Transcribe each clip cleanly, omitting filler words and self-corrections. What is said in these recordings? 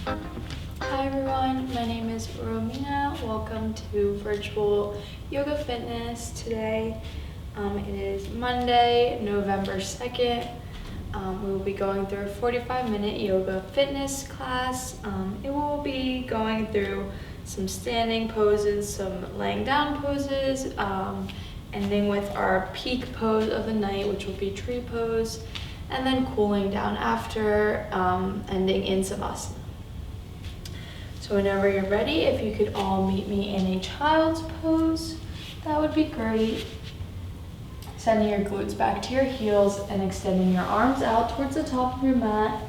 Hi everyone, my name is Romina. Welcome to Virtual Yoga Fitness. Today it is Monday, November 2nd. We will be going through a 45-minute yoga fitness class. It will be going through some standing poses, some laying down poses, ending with our peak pose of the night, which will be tree pose, and then cooling down after, ending in Savasana. So whenever you're ready, if you could all meet me in a child's pose, that would be great. Sending your glutes back to your heels and extending your arms out towards the top of your mat.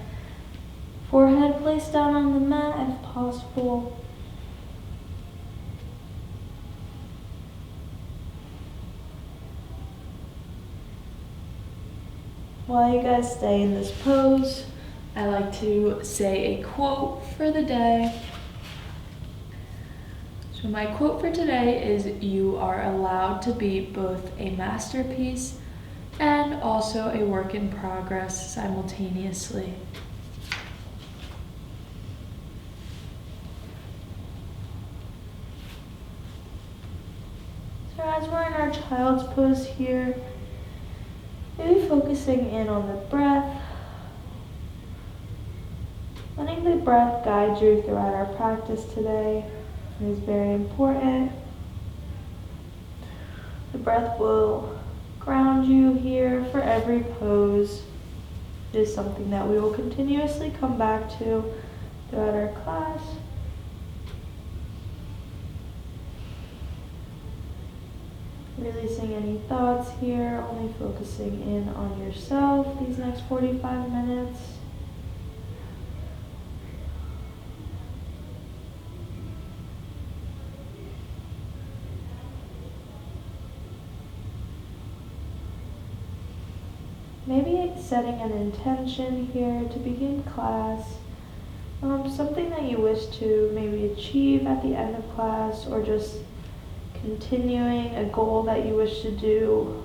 Forehead placed down on the mat if possible. While you guys stay in this pose, I like to say a quote for the day. So my quote for today is, "You are allowed to be both a masterpiece and also a work in progress simultaneously." So as we're in our child's pose here, maybe focusing in on the breath. Letting the breath guide you throughout our practice today is very important. The breath will ground you here for every pose. It is something that we will continuously come back to throughout our class. Releasing any thoughts here, only focusing in on yourself these next 45 minutes. Maybe setting an intention here to begin class, something that you wish to maybe achieve at the end of class, or just continuing a goal that you wish to do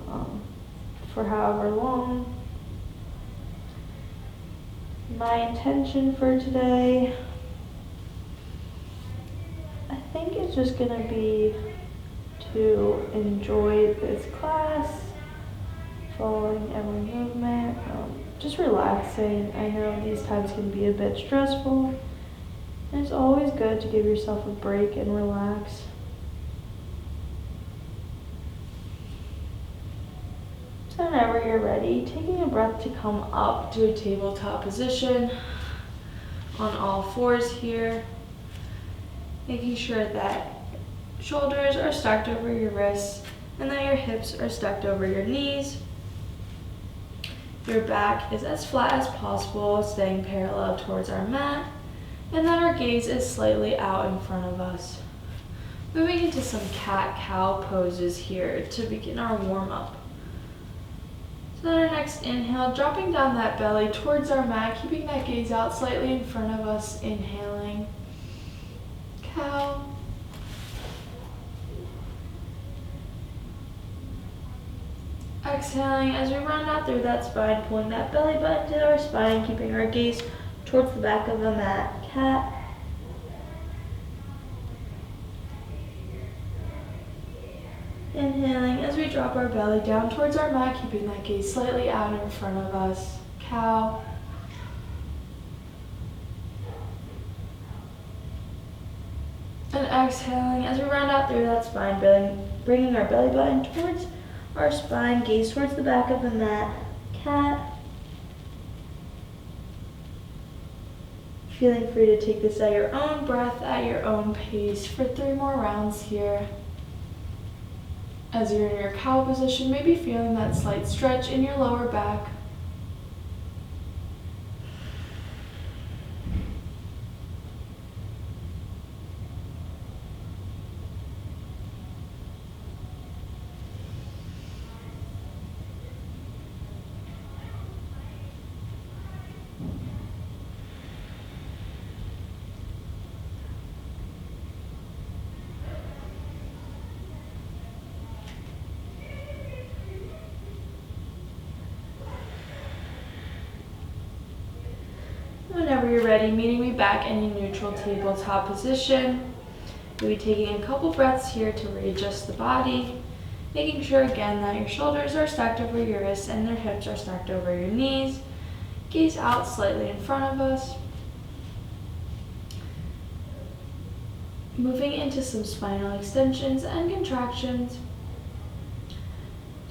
for however long. My intention for today, I think it's just going to be to enjoy this class, following every movement, just relaxing. I know these times can be a bit stressful, and it's always good to give yourself a break and relax. So whenever you're ready, taking a breath to come up to a tabletop position on all fours here, making sure that shoulders are stacked over your wrists and that your hips are stacked over your knees. Your back is as flat as possible, staying parallel towards our mat, and that our gaze is slightly out in front of us. Moving into some cat-cow poses here to begin our warm-up. So on our next inhale, dropping down that belly towards our mat, keeping that gaze out slightly in front of us, inhaling. Cow. Exhaling as we round out through that spine, pulling that belly button to our spine, keeping our gaze towards the back of the mat. Cat. Inhaling as we drop our belly down towards our mat, keeping that gaze slightly out in front of us. Cow. And exhaling as we round out through that spine, bringing our belly button towards our spine, gaze towards the back of the mat. Cat. Feeling free to take this at your own breath, at your own pace for 3 more rounds here. As you're in your cow position, maybe feeling that slight stretch in your lower back. Whenever you're ready, meeting me back in a neutral tabletop position. You'll be taking a couple breaths here to readjust the body, making sure again that your shoulders are stacked over your wrists and your hips are stacked over your knees. Gaze out slightly in front of us. Moving into some spinal extensions and contractions.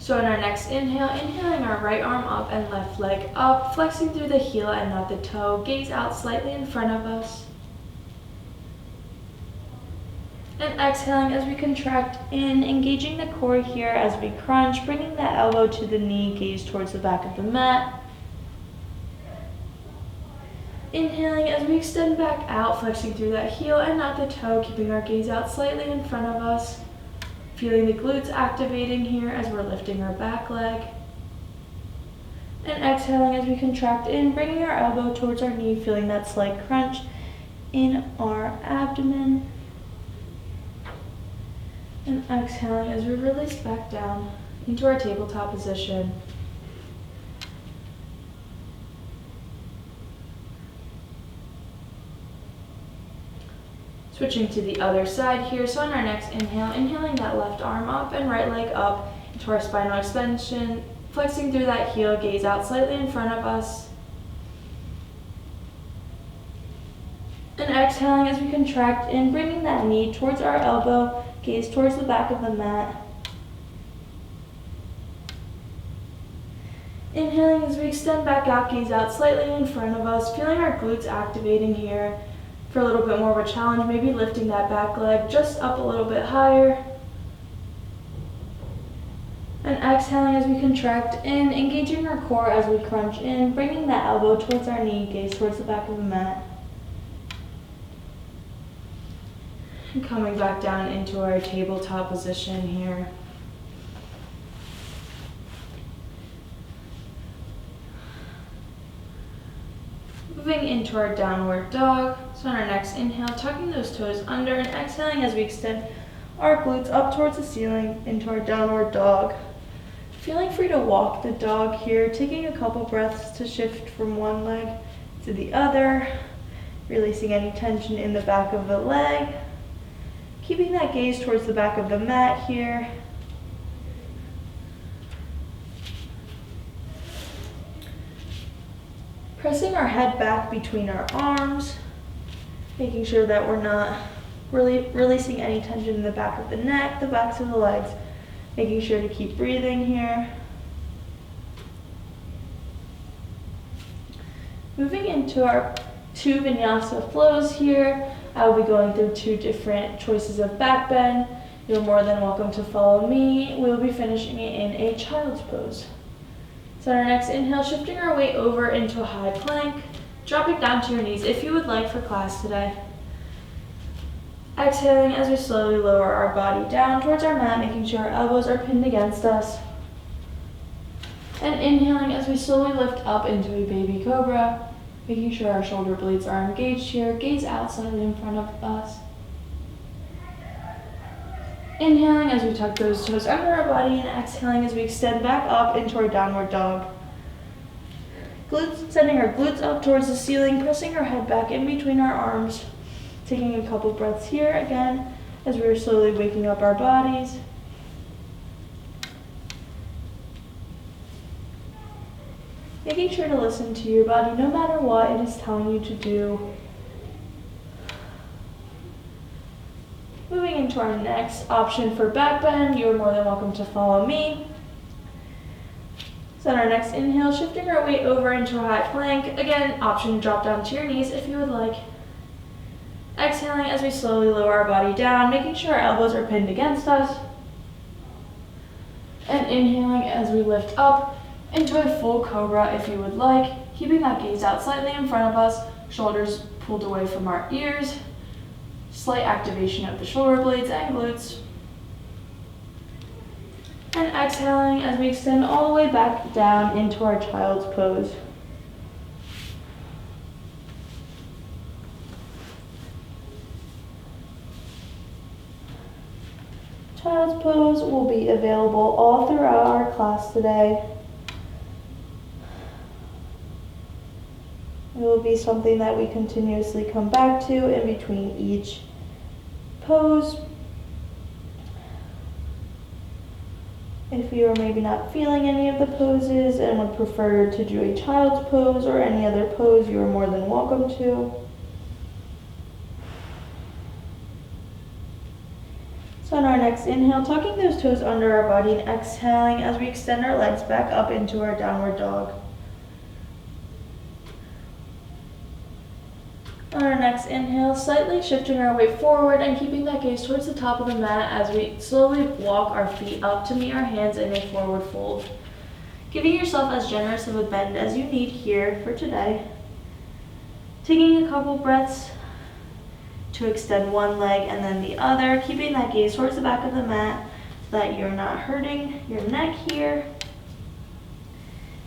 So in our next inhale, inhaling our right arm up and left leg up, flexing through the heel and not the toe. Gaze out slightly in front of us. And exhaling as we contract in, engaging the core here as we crunch, bringing the elbow to the knee, gaze towards the back of the mat. Inhaling as we extend back out, flexing through that heel and not the toe, keeping our gaze out slightly in front of us. Feeling the glutes activating here as we're lifting our back leg. And exhaling as we contract in, bringing our elbow towards our knee, feeling that slight crunch in our abdomen. And exhaling as we release back down into our tabletop position. Switching to the other side here. So on our next inhale, inhaling that left arm up and right leg up into our spinal extension, flexing through that heel, gaze out slightly in front of us. And exhaling as we contract in, bringing that knee towards our elbow, gaze towards the back of the mat. Inhaling as we extend back out, gaze out slightly in front of us, feeling our glutes activating here. For a little bit more of a challenge, maybe lifting that back leg just up a little bit higher. And exhaling as we contract in, engaging our core as we crunch in, bringing that elbow towards our knee, gaze towards the back of the mat. And coming back down into our tabletop position here. Moving into our downward dog. So on our next inhale, tucking those toes under and exhaling as we extend our glutes up towards the ceiling into our downward dog. Feeling free to walk the dog here, taking a couple breaths to shift from one leg to the other, releasing any tension in the back of the leg, keeping that gaze towards the back of the mat here. Pressing our head back between our arms, making sure that we're not really releasing any tension in the back of the neck, the backs of the legs, making sure to keep breathing here. Moving into our 2 vinyasa flows here. I will be going through 2 different choices of back bend. You're more than welcome to follow me. We'll be finishing it in a child's pose. So on our next inhale, shifting our weight over into a high plank, dropping down to your knees if you would like for class today. Exhaling as we slowly lower our body down towards our mat, making sure our elbows are pinned against us. And inhaling as we slowly lift up into a baby cobra, making sure our shoulder blades are engaged here, gaze out slightly in front of us. Inhaling as we tuck those toes under our body and exhaling as we extend back up into our downward dog. Sending our glutes up towards the ceiling, pressing our head back in between our arms. Taking a couple breaths here again as we are slowly waking up our bodies. Making sure to listen to your body no matter what it is telling you to do. Moving into our next option for back bend, you're more than welcome to follow me. So on our next inhale, shifting our weight over into a high plank. Again, option to drop down to your knees if you would like. Exhaling as we slowly lower our body down, making sure our elbows are pinned against us. And inhaling as we lift up into a full cobra if you would like, keeping that gaze out slightly in front of us, shoulders pulled away from our ears. Slight activation of the shoulder blades and glutes. And exhaling as we extend all the way back down into our child's pose. Child's pose will be available all throughout our class today. It will be something that we continuously come back to in between each pose. If you are maybe not feeling any of the poses and would prefer to do a child's pose or any other pose, you are more than welcome to. So on our next inhale, tucking those toes under our body and exhaling as we extend our legs back up into our downward dog. On our next inhale, slightly shifting our weight forward and keeping that gaze towards the top of the mat as we slowly walk our feet up to meet our hands in a forward fold. Giving yourself as generous of a bend as you need here for today. Taking a couple breaths to extend one leg and then the other, keeping that gaze towards the back of the mat so that you're not hurting your neck here.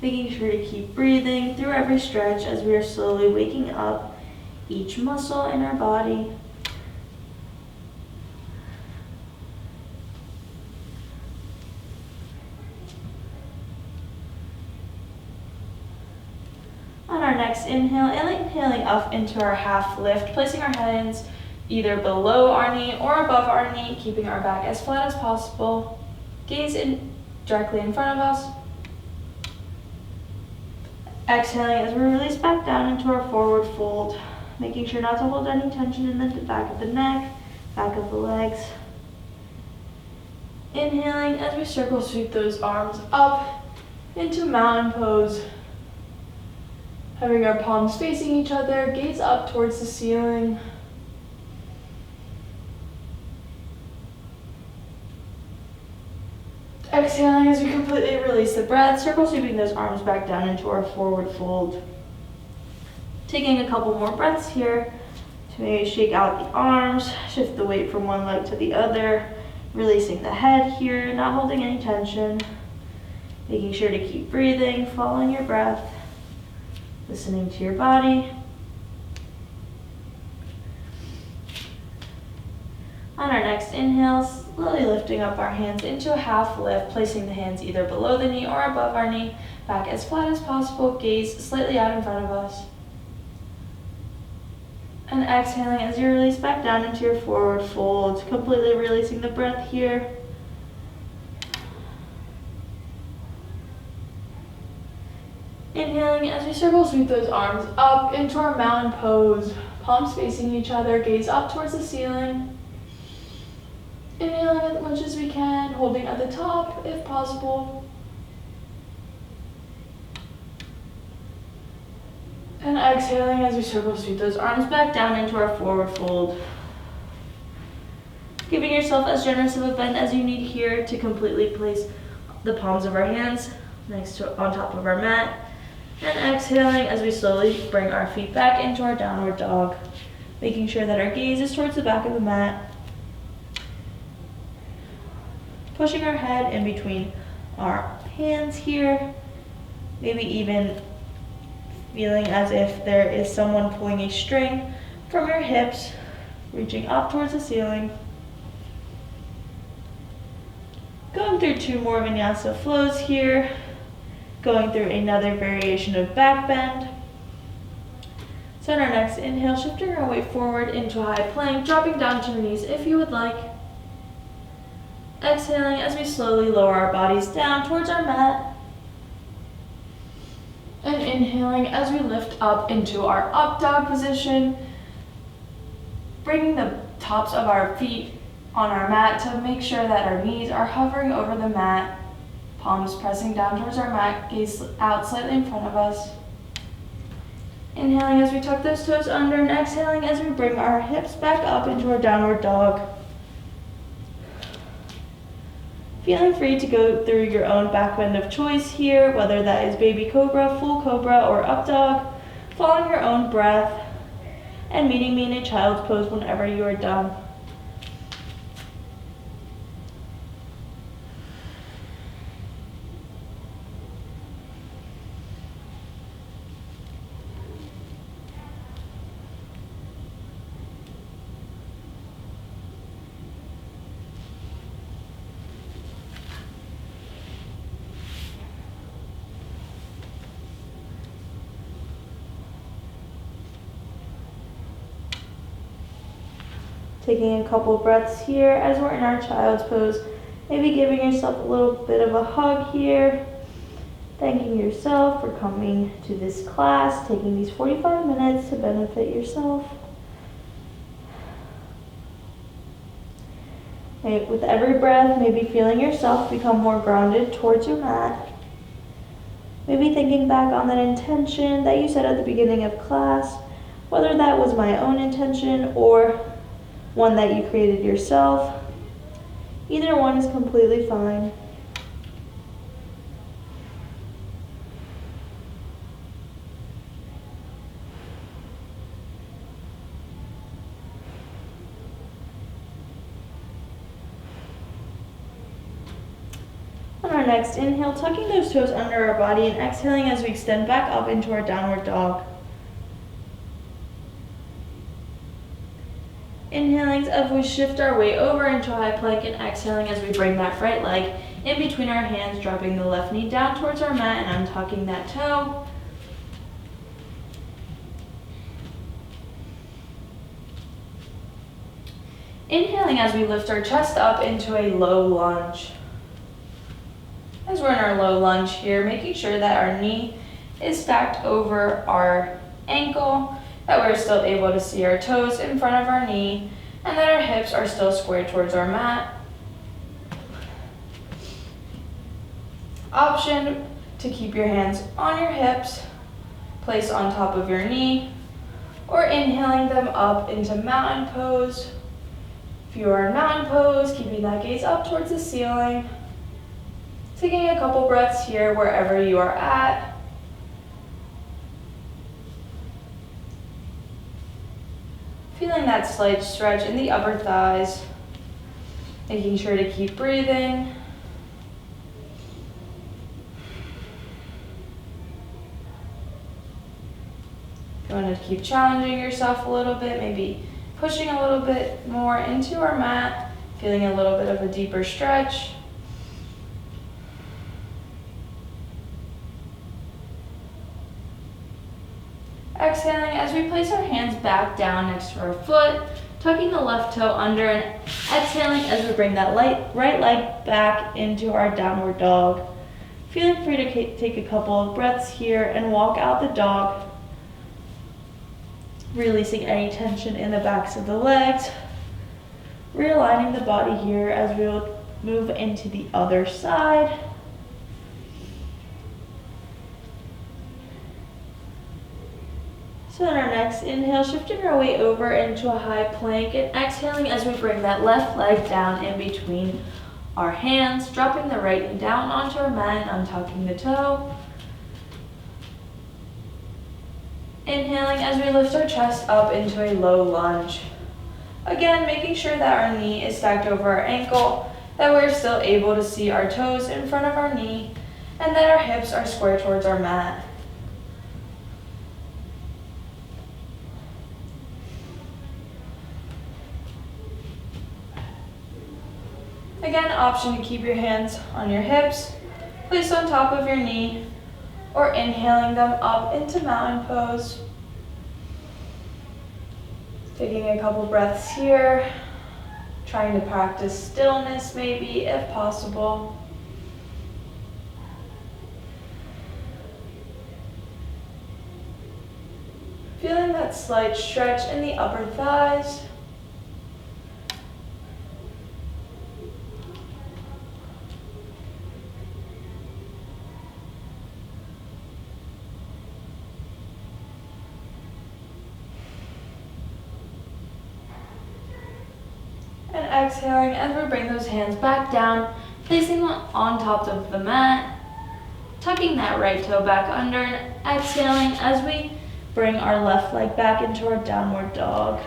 Making sure to keep breathing through every stretch as we are slowly waking up each muscle in our body. On our next inhale, inhaling up into our half lift, placing our hands either below our knee or above our knee, keeping our back as flat as possible. Gaze directly in front of us. Exhaling as we release back down into our forward fold. Making sure not to hold any tension in the back of the neck, back of the legs. Inhaling as we circle sweep those arms up into mountain pose. Having our palms facing each other, gaze up towards the ceiling. Exhaling as we completely release the breath, circle sweeping those arms back down into our forward fold. Taking a couple more breaths here to maybe shake out the arms, shift the weight from one leg to the other, releasing the head here, not holding any tension. Making sure to keep breathing, following your breath, listening to your body. On our next inhale, slowly lifting up our hands into a half lift, placing the hands either below the knee or above our knee, back as flat as possible, gaze slightly out in front of us. And exhaling as you release back down into your forward fold, completely releasing the breath here. Inhaling as we circle sweep those arms up into our mountain pose, palms facing each other, gaze up towards the ceiling. Inhaling as much as we can, holding at the top if possible. And exhaling as we circle sweep those arms back down into our forward fold. Giving yourself as generous of a bend as you need here to completely place the palms of our hands on top of our mat. And exhaling as we slowly bring our feet back into our downward dog. Making sure that our gaze is towards the back of the mat. Pushing our head in between our hands here. Maybe even feeling as if there is someone pulling a string from your hips, reaching up towards the ceiling. Going through 2 more vinyasa flows here. Going through another variation of back bend. So on our next inhale, shifting our weight forward into a high plank, dropping down to your knees if you would like. Exhaling as we slowly lower our bodies down towards our mat. And inhaling as we lift up into our up dog position, bringing the tops of our feet on our mat to make sure that our knees are hovering over the mat, palms pressing down towards our mat, gaze out slightly in front of us. Inhaling as we tuck those toes under and exhaling as we bring our hips back up into our downward dog. Feeling free to go through your own back bend of choice here, whether that is baby cobra, full cobra, or up dog, following your own breath, and meeting me in a child's pose whenever you are done. Taking a couple breaths here as we're in our child's pose. Maybe giving yourself a little bit of a hug here. Thanking yourself for coming to this class, taking these 45 minutes to benefit yourself. With every breath, maybe feeling yourself become more grounded towards your mat. Maybe thinking back on that intention that you said at the beginning of class, whether that was my own intention or one that you created yourself. Either one is completely fine. On our next inhale, tucking those toes under our body and exhaling as we extend back up into our downward dog. Inhaling as we shift our weight over into a high plank and exhaling as we bring that right leg in between our hands, dropping the left knee down towards our mat and untucking that toe. Inhaling as we lift our chest up into a low lunge. As we're in our low lunge here, making sure that our knee is stacked over our ankle, that we're still able to see our toes in front of our knee, and that our hips are still square towards our mat. Option to keep your hands on your hips, place on top of your knee, or inhaling them up into mountain pose. If you are in mountain pose, keeping that gaze up towards the ceiling. Taking a couple breaths here wherever you are at. Feeling that slight stretch in the upper thighs. Making sure to keep breathing. If you want to keep challenging yourself a little bit, maybe pushing a little bit more into our mat, feeling a little bit of a deeper stretch. Exhaling as we place our hands back down next to our foot, tucking the left toe under and exhaling as we bring that right leg back into our downward dog. Feeling free to take a couple of breaths here and walk out the dog, releasing any tension in the backs of the legs, realigning the body here as we will move into the other side. So on our next inhale, shifting our weight over into a high plank and exhaling as we bring that left leg down in between our hands, dropping the right knee down onto our mat and untucking the toe. Inhaling as we lift our chest up into a low lunge. Again, making sure that our knee is stacked over our ankle, that we're still able to see our toes in front of our knee, and that our hips are square towards our mat. Again, option to keep your hands on your hips, placed on top of your knee, or inhaling them up into mountain pose. Taking a couple breaths here, trying to practice stillness maybe if possible. Feeling that slight stretch in the upper thighs. And exhaling as we bring those hands back down, placing them on top of the mat, tucking that right toe back under and exhaling as we bring our left leg back into our downward dog.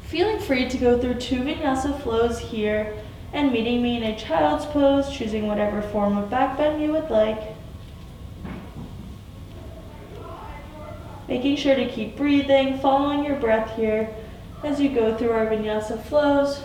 Feeling free to go through 2 vinyasa flows here and meeting me in a child's pose, choosing whatever form of back bend you would like. Making sure to keep breathing, following your breath here as you go through our vinyasa flows.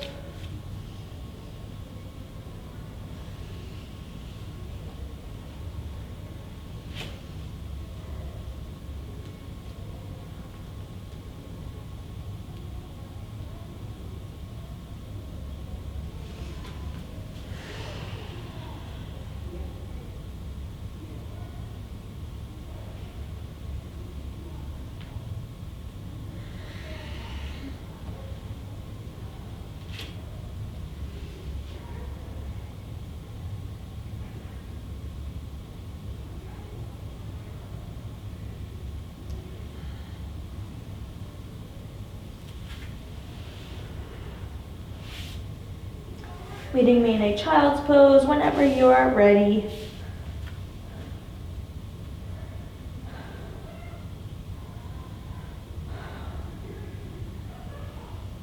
Meeting me in a child's pose whenever you are ready.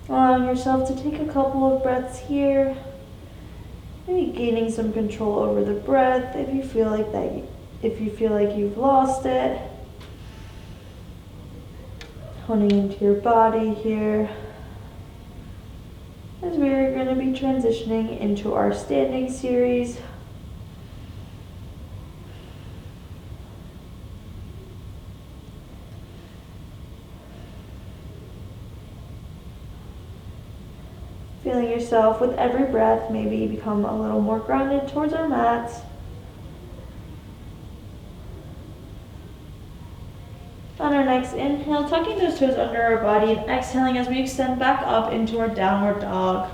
Allowing yourself to take a couple of breaths here. Maybe gaining some control over the breath if you feel like you've lost it. Honing into your body here. As we are going to be transitioning into our standing series. Feeling yourself with every breath maybe become a little more grounded towards our mats. On our next inhale, tucking those toes under our body and exhaling as we extend back up into our downward dog.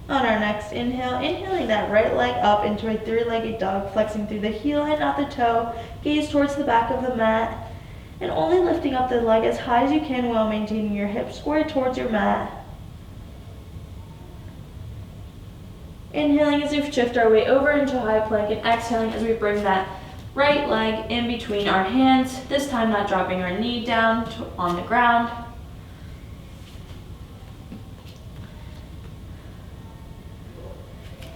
On our next inhale, inhaling that right leg up into a three-legged dog, flexing through the heel and out the toe, gaze towards the back of the mat, and only lifting up the leg as high as you can while maintaining your hips squared towards your mat. Inhaling as we shift our weight over into high plank and exhaling as we bring that right leg in between our hands, this time not dropping our knee down on the ground.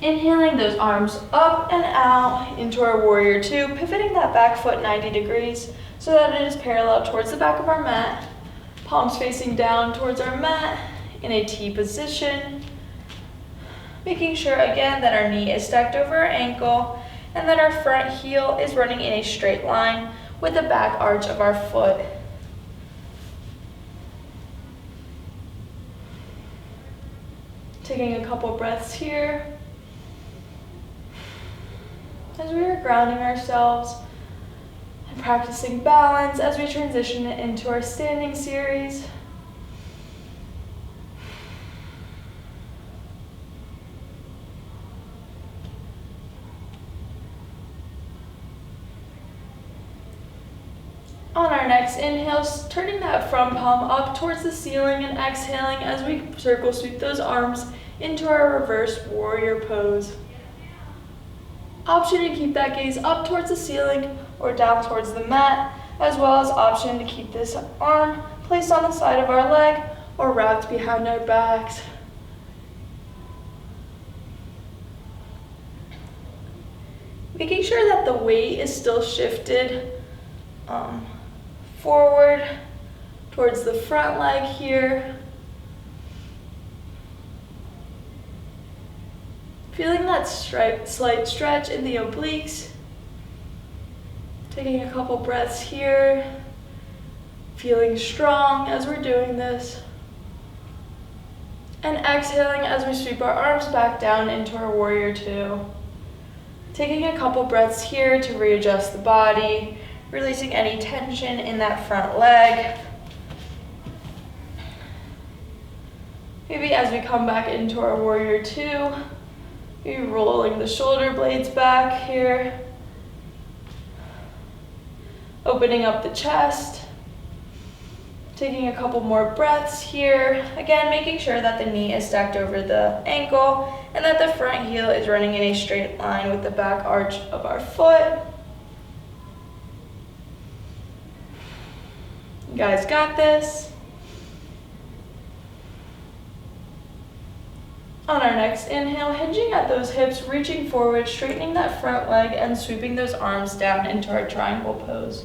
Inhaling those arms up and out into our warrior two, pivoting that back foot 90 degrees so that it is parallel towards the back of our mat. Palms facing down towards our mat in a T position. Making sure again that our knee is stacked over our ankle and that our front heel is running in a straight line with the back arch of our foot. Taking a couple breaths here. As we are grounding ourselves and practicing balance as we transition into our standing series. On our next inhale, turning that front palm up towards the ceiling and exhaling as we circle sweep those arms into our reverse warrior pose. Option to keep that gaze up towards the ceiling or down towards the mat, as well as option to keep this arm placed on the side of our leg or wrapped behind our backs. Making sure that the weight is still shifted forward towards the front leg here. Feeling that slight stretch in the obliques. Taking a couple breaths here. Feeling strong as we're doing this. And exhaling as we sweep our arms back down into our warrior two. Taking a couple breaths here to readjust the body, releasing any tension in that front leg. Maybe as we come back into our warrior two, maybe rolling the shoulder blades back here. Opening up the chest. Taking a couple more breaths here. Again, making sure that the knee is stacked over the ankle and that the front heel is running in a straight line with the back arch of our foot. You guys got this. On our next inhale, hinging at those hips, reaching forward, straightening that front leg and sweeping those arms down into our triangle pose.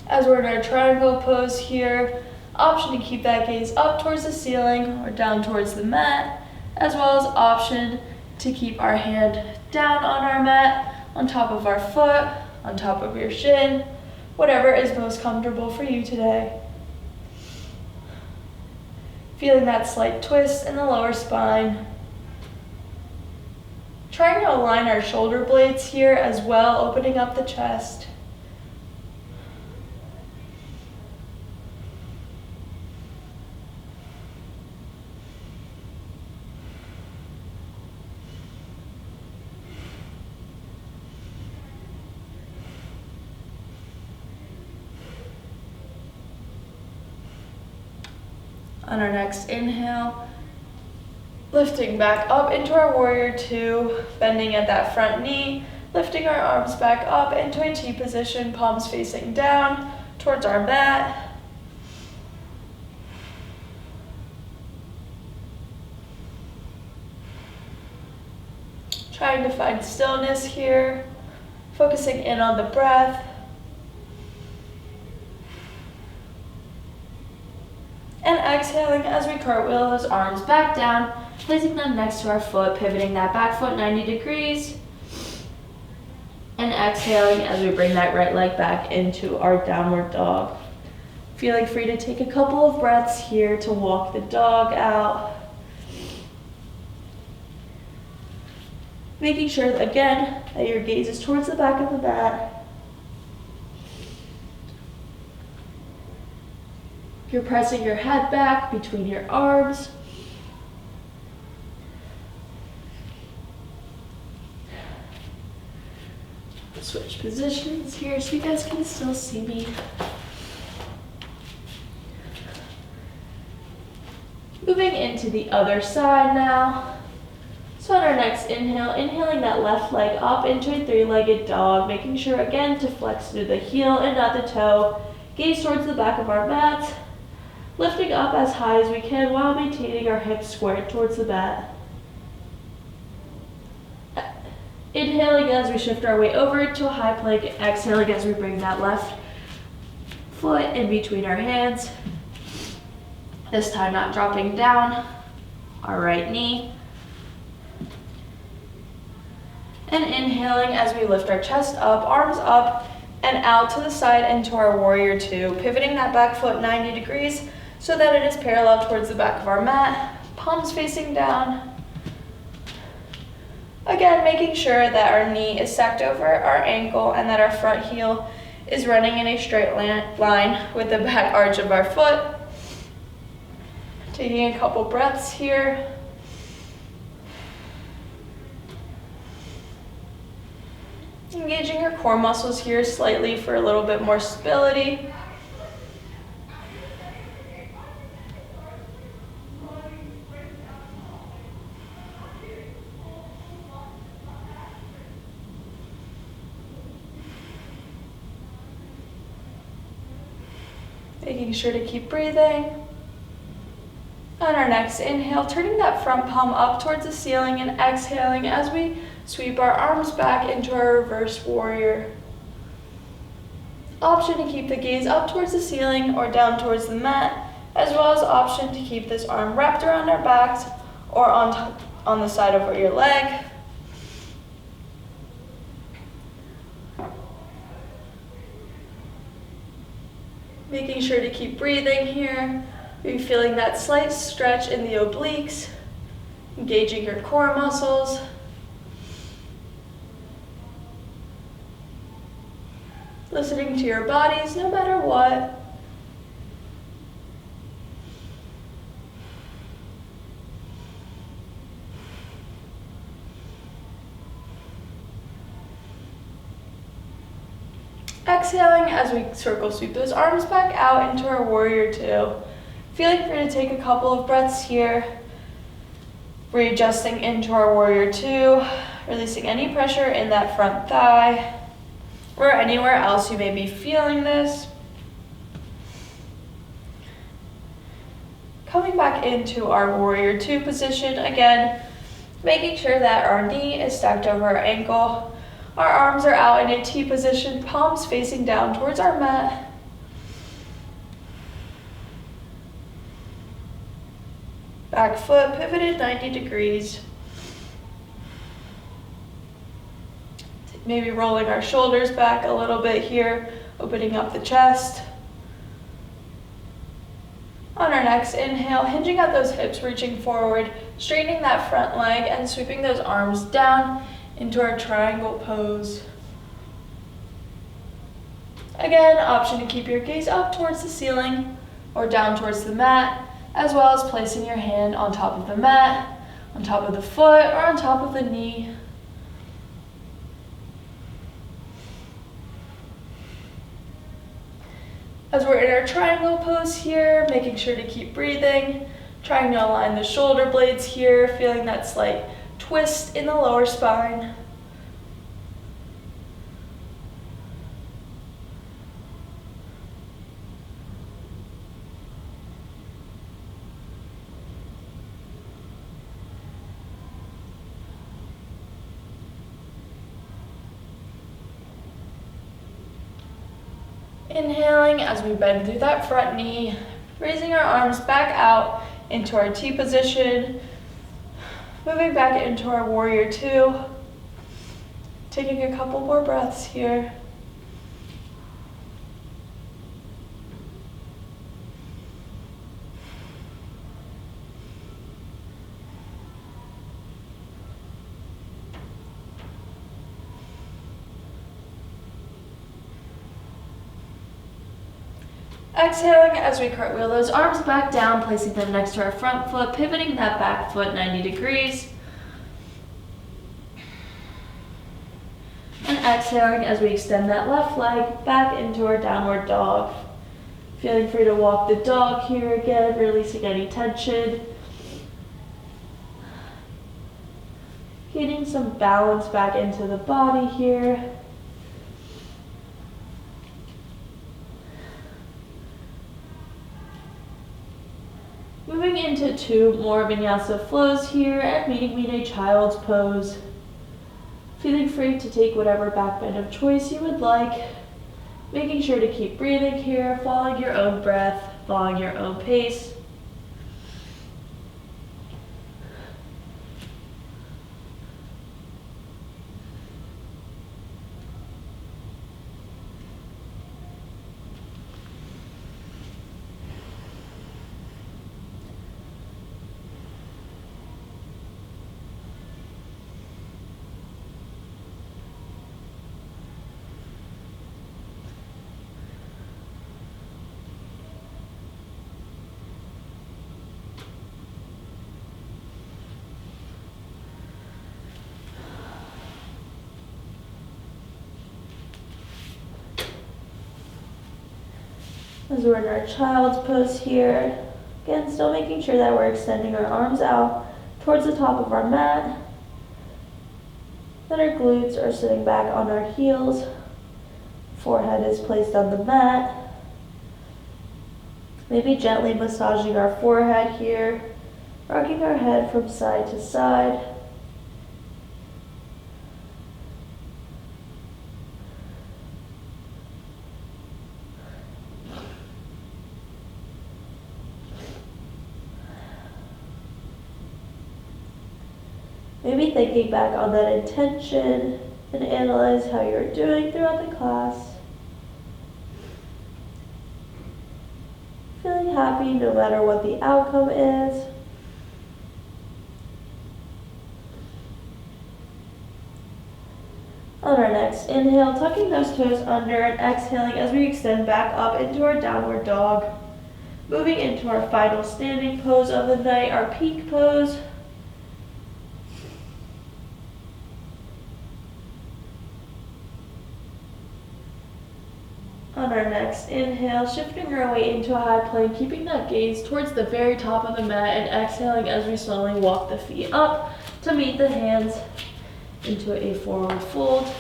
As we're in our triangle pose here, option to keep that gaze up towards the ceiling or down towards the mat, as well as option to keep our hand down on our mat, on top of our foot, on top of your shin, whatever is most comfortable for you today. Feeling that slight twist in the lower spine. Trying to align our shoulder blades here as well, opening up the chest. On our next inhale, lifting back up into our warrior two, bending at that front knee, lifting our arms back up into a T position, palms facing down towards our mat. Trying to find stillness here, focusing in on the breath. And exhaling as we cartwheel those arms back down, placing them next to our foot, pivoting that back foot 90 degrees. And exhaling as we bring that right leg back into our downward dog. Feeling free to take a couple of breaths here to walk the dog out. Making sure, again, that your gaze is towards the back of the mat. You're pressing your head back between your arms. Switch positions here so you guys can still see me. Moving into the other side now. So on our next inhale, inhaling that left leg up into a three-legged dog, making sure again to flex through the heel and not the toe. Gaze towards the back of our mat. Lifting up as high as we can while maintaining our hips squared towards the mat. Inhaling as we shift our weight over to a high plank, exhaling as we bring that left foot in between our hands. This time not dropping down our right knee. And inhaling as we lift our chest up, arms up and out to the side into our warrior two, pivoting that back foot 90 degrees so that it is parallel towards the back of our mat, palms facing down. Again, making sure that our knee is stacked over our ankle and that our front heel is running in a straight line with the back arch of our foot. Taking a couple breaths here. Engaging your core muscles here slightly for a little bit more stability. Making sure to keep breathing. On our next inhale, turning that front palm up towards the ceiling and exhaling as we sweep our arms back into our reverse warrior. Option to keep the gaze up towards the ceiling or down towards the mat, as well as option to keep this arm wrapped around our backs or on the side of your leg. Making sure to keep breathing here. Maybe feeling that slight stretch in the obliques, engaging your core muscles. Listening to your bodies no matter what. Exhaling as we circle sweep those arms back out into our warrior two. Feeling free to take a couple of breaths here. Readjusting into our warrior two, releasing any pressure in that front thigh or anywhere else you may be feeling this. Coming back into our warrior two position again, making sure that our knee is stacked over our ankle. Our arms are out in a T position, palms facing down towards our mat. Back foot pivoted 90 degrees. Maybe rolling our shoulders back a little bit here, opening up the chest. On our next inhale, hinging at those hips, reaching forward, straightening that front leg and sweeping those arms down into our triangle pose. Again, option to keep your gaze up towards the ceiling or down towards the mat, as well as placing your hand on top of the mat, on top of the foot, or on top of the knee. As we're in our triangle pose here, making sure to keep breathing, trying to align the shoulder blades here, feeling that slight twist in the lower spine. Inhaling as we bend through that front knee, raising our arms back out into our T position, moving back into our warrior two, taking a couple more breaths here. Exhaling as we cartwheel those arms back down, placing them next to our front foot, pivoting that back foot 90 degrees. And exhaling as we extend that left leg back into our downward dog. Feeling free to walk the dog here again, releasing any tension. Getting some balance back into the body here. Moving into two more vinyasa flows here and meeting a child's pose. Feeling free to take whatever back bend of choice you would like. Making sure to keep breathing here, following your own breath, following your own pace. As we're in our child's pose here, again, still making sure that we're extending our arms out towards the top of our mat, that our glutes are sitting back on our heels, forehead is placed on the mat, maybe gently massaging our forehead here, rocking our head from side to side. Maybe thinking back on that intention and analyze how you're doing throughout the class. Feeling happy no matter what the outcome is. On our next inhale, tucking those toes under and exhaling as we extend back up into our downward dog. Moving into our final standing pose of the night, our peak pose. On our next inhale, shifting our weight into a high plank, keeping that gaze towards the very top of the mat and exhaling as we slowly walk the feet up to meet the hands into a forward fold.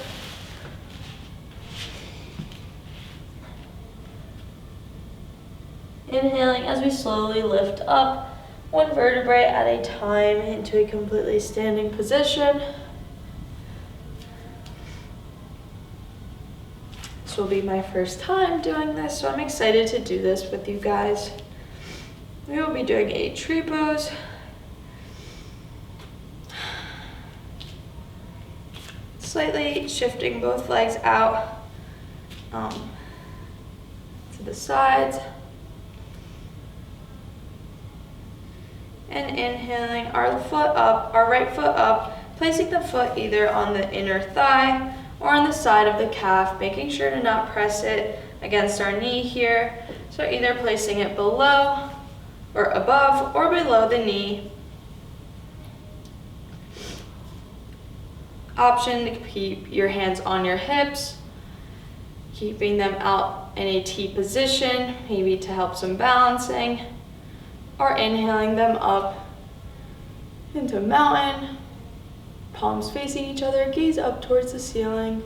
Inhaling as we slowly lift up, one vertebrae at a time into a completely standing position. This will be my first time doing this, so I'm excited to do this with you guys. We will be doing a tree pose. Slightly shifting both legs out to the sides. And inhaling our foot up, our right foot up, placing the foot either on the inner thigh or on the side of the calf, making sure to not press it against our knee here. So either placing it below or above or below the knee. Option to keep your hands on your hips. Keeping them out in a T position, maybe to help some balancing, or inhaling them up into mountain, palms facing each other, gaze up towards the ceiling.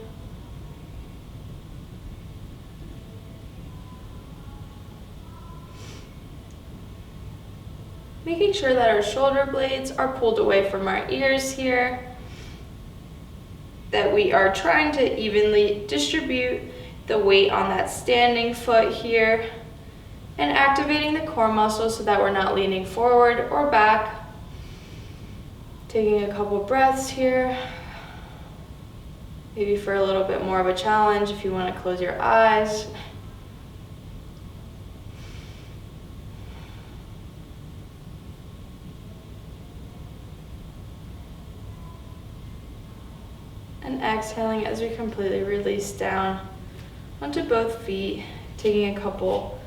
Making sure that our shoulder blades are pulled away from our ears here, that we are trying to evenly distribute the weight on that standing foot here, and activating the core muscles so that we're not leaning forward or back. Taking a couple breaths here, maybe for a little bit more of a challenge if you want to close your eyes. And exhaling as we completely release down onto both feet, taking a couple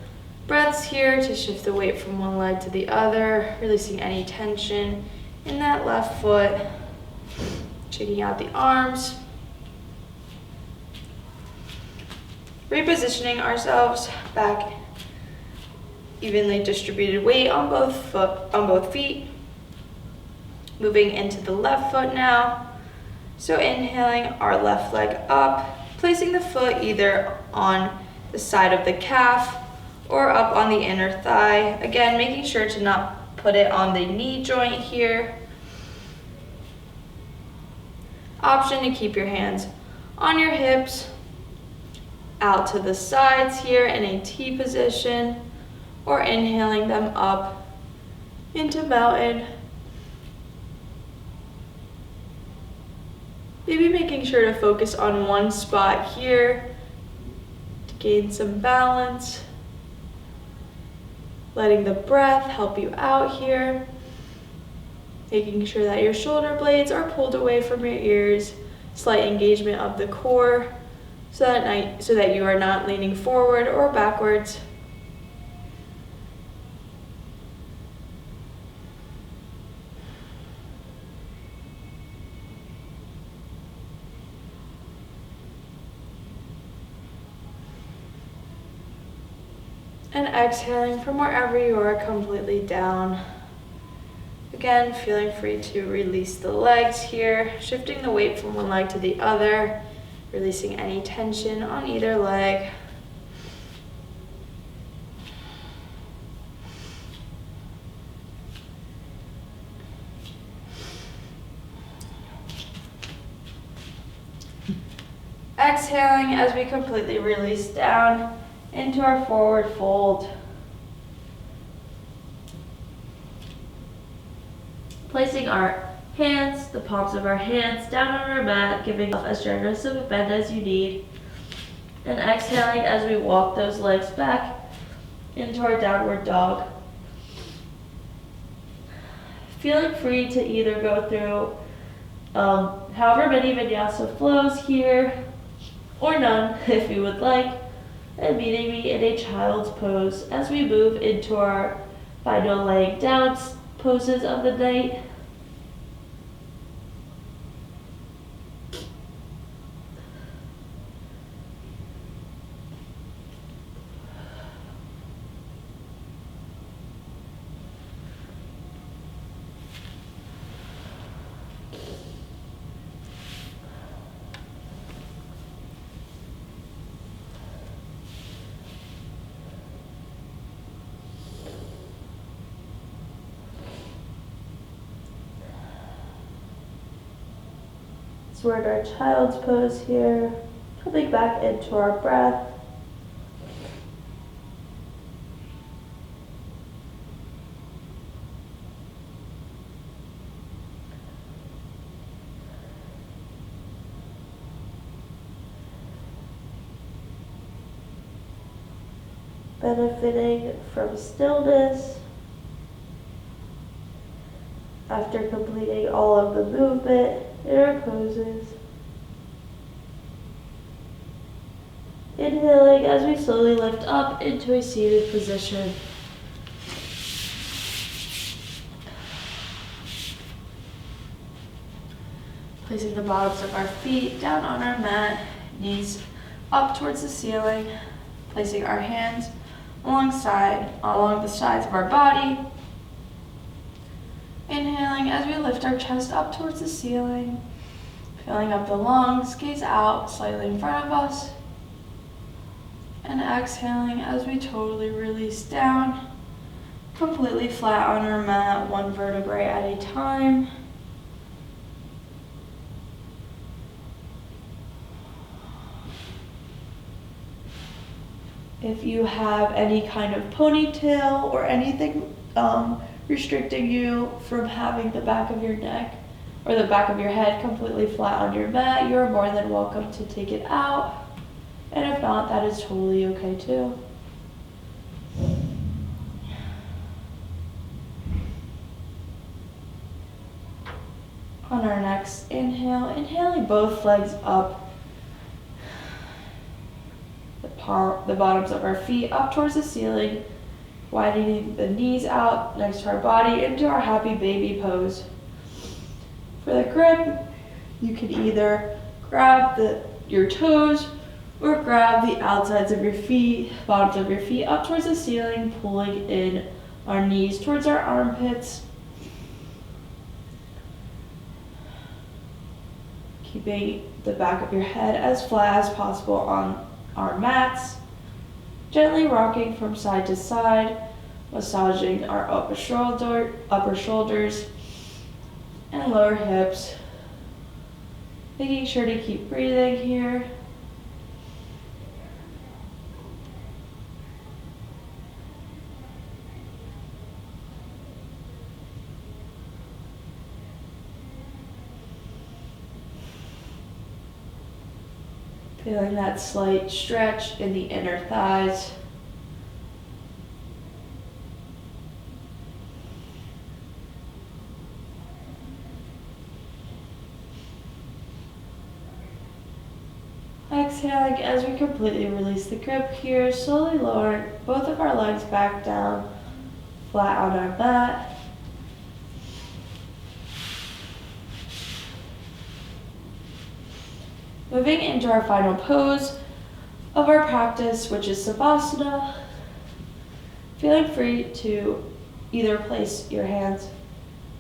breaths here to shift the weight from one leg to the other, releasing any tension in that left foot, shaking out the arms, repositioning ourselves back, evenly distributed weight on both feet, moving into the left foot now. So inhaling our left leg up, placing the foot either on the side of the calf or up on the inner thigh. Again, making sure to not put it on the knee joint here. Option to keep your hands on your hips, out to the sides here in a T position, or inhaling them up into mountain. Maybe making sure to focus on one spot here to gain some balance. Letting the breath help you out here. Making sure that your shoulder blades are pulled away from your ears. Slight engagement of the core so that you are not leaning forward or backwards. And exhaling from wherever you are completely down. Again, feeling free to release the legs here, shifting the weight from one leg to the other, releasing any tension on either leg. Exhaling as we completely release down into our forward fold. Placing our hands, the palms of our hands, down on our mat, giving as generous of a bend as you need. And exhaling as we walk those legs back into our downward dog. Feeling free to either go through however many vinyasa flows here, or none if you would like, and meeting me in a child's pose as we move into our final laying down poses of the night. So we're in our child's pose here, coming back into our breath. Benefiting from stillness after completing all of the movement in our poses. Inhaling as we slowly lift up into a seated position. Placing the bottoms of our feet down on our mat, knees up towards the ceiling, placing our hands along the sides of our body. Inhaling as we lift our chest up towards the ceiling, filling up the lungs, gaze out slightly in front of us. And exhaling as we totally release down, completely flat on our mat, one vertebrae at a time. If you have any kind of ponytail or anything restricting you from having the back of your neck or the back of your head completely flat on your mat, you're more than welcome to take it out. And if not, that is totally okay too. On our next inhale, inhaling both legs up, the bottoms of our feet up towards the ceiling, widening the knees out next to our body into our happy baby pose. For the grip, you can either grab your toes or grab the outsides of your feet, bottoms of your feet up towards the ceiling, pulling in our knees towards our armpits. Keeping the back of your head as flat as possible on our mats, gently rocking from side to side, massaging our upper shoulders and lower hips, making sure to keep breathing here. Feeling that slight stretch in the inner thighs. Exhaling as we completely release the grip here, slowly lowering both of our legs back down, flat on our mat. Moving into our final pose of our practice, which is Savasana. Feeling free to either place your hands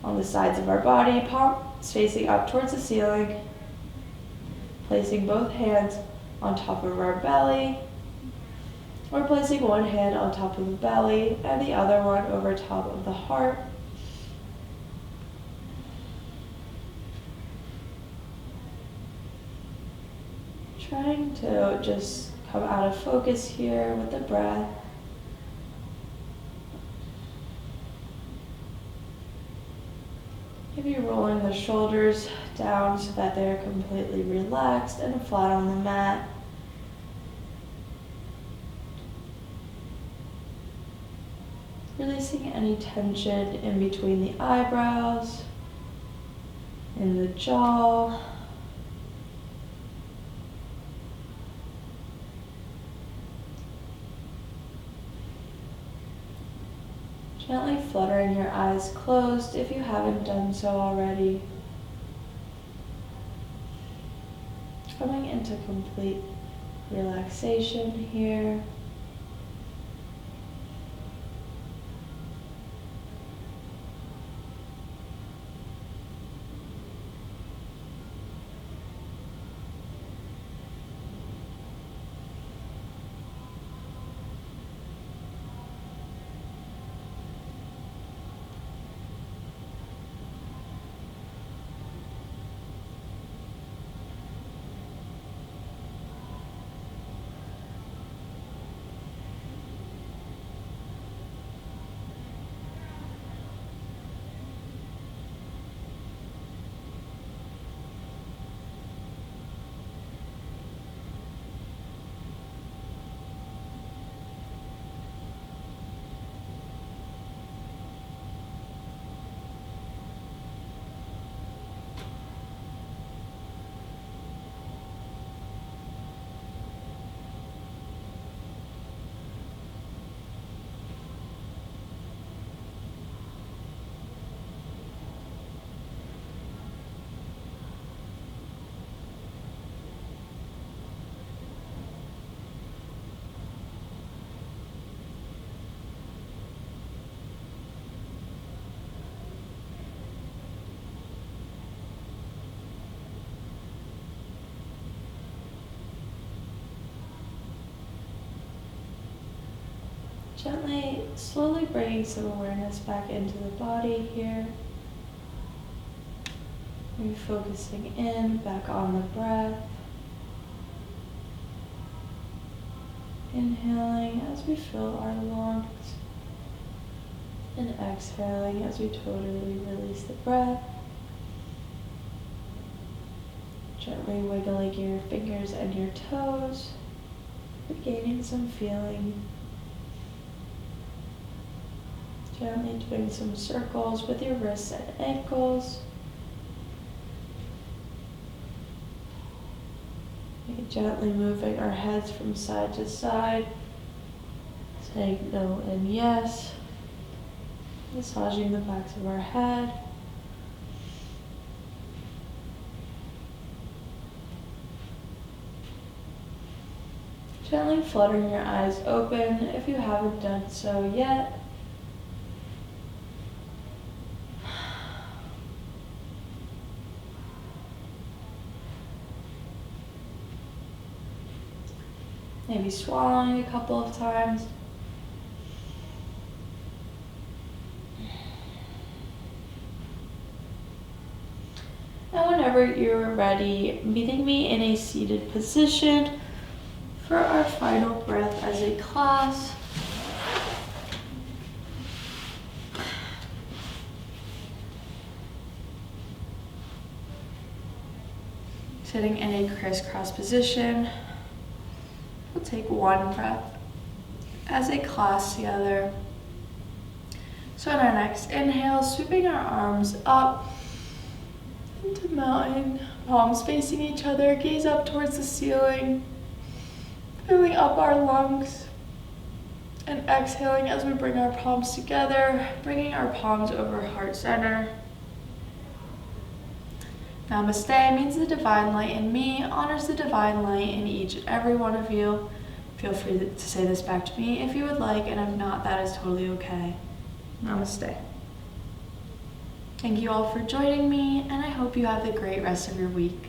on the sides of our body, palms facing up towards the ceiling, placing both hands on top of our belly, or placing one hand on top of the belly and the other one over top of the heart. Trying to just come out of focus here with the breath. Maybe rolling the shoulders down so that they're completely relaxed and flat on the mat. Releasing any tension in between the eyebrows, in the jaw. Gently fluttering your eyes closed if you haven't done so already. Coming into complete relaxation here. Gently, slowly bringing some awareness back into the body here. Refocusing in, back on the breath. Inhaling as we fill our lungs. And exhaling as we totally release the breath. Gently wiggling your fingers and your toes. Regaining some feeling. Gently doing some circles with your wrists and ankles. Gently moving our heads from side to side. Saying no and yes. Massaging the backs of our head. Gently fluttering your eyes open if you haven't done so yet. Maybe swallowing a couple of times. And whenever you're ready, meeting me in a seated position for our final breath as a class. Sitting in a crisscross position. We'll take one breath as a class together. So in our next inhale, sweeping our arms up into mountain, palms facing each other, gaze up towards the ceiling, filling up our lungs, and exhaling as we bring our palms together, bringing our palms over heart center. Namaste means the divine light in me honors the divine light in each and every one of you. Feel free to say this back to me if you would like, and if not, that is totally okay. Namaste. Thank you all for joining me, and I hope you have a great rest of your week.